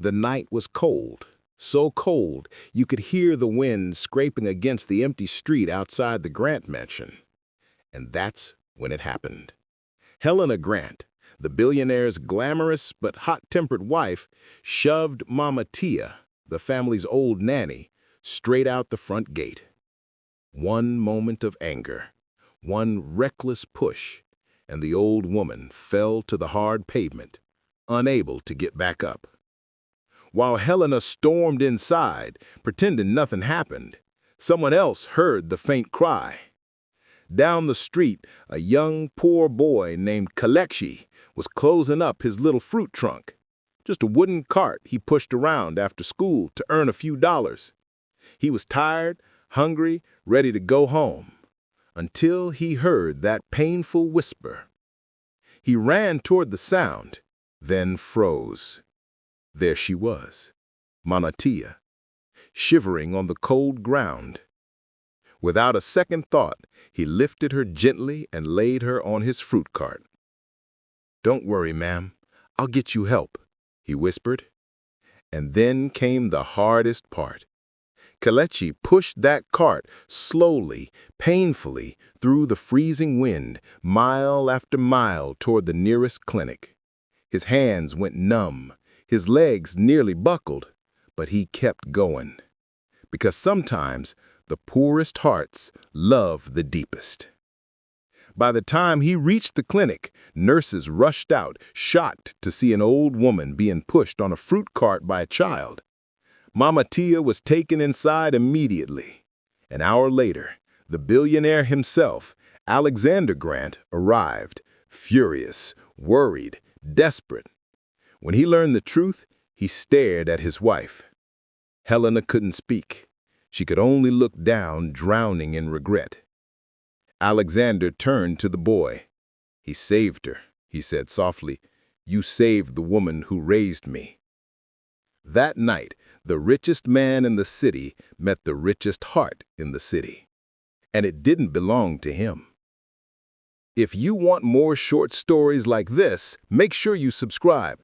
The night was cold, so cold you could hear the wind scraping against the empty street outside the Grant mansion. And that's when it happened. Helena Grant, the billionaire's glamorous but hot-tempered wife, shoved Mama Tia, the family's old nanny, straight out the front gate. One moment of anger, one reckless push, and the old woman fell to the hard pavement, unable to get back up. While Helena stormed inside, pretending nothing happened, someone else heard the faint cry. Down the street, a young, poor boy named Kalechi was closing up his little fruit trunk, just a wooden cart he pushed around after school to earn a few dollars. He was tired, hungry, ready to go home, until he heard that painful whisper. He ran toward the sound, then froze. There she was, Mama Tia, shivering on the cold ground. Without a second thought, he lifted her gently and laid her on his fruit cart. "Don't worry, ma'am. I'll get you help," he whispered. And then came the hardest part. Kalechi pushed that cart slowly, painfully, through the freezing wind, mile after mile toward the nearest clinic. His hands went numb, his legs nearly buckled, but he kept going. Because sometimes the poorest hearts love the deepest. By the time he reached the clinic, nurses rushed out, shocked to see an old woman being pushed on a fruit cart by a child. Mama Tia was taken inside immediately. An hour later, the billionaire himself, Alexander Grant, arrived, furious, worried, desperate. When he learned the truth, he stared at his wife. Helena couldn't speak. She could only look down, drowning in regret. Alexander turned to the boy. "He saved her," he said softly. "You saved the woman who raised me." That night, the richest man in the city met the richest heart in the city. And it didn't belong to him. If you want more short stories like this, make sure you subscribe.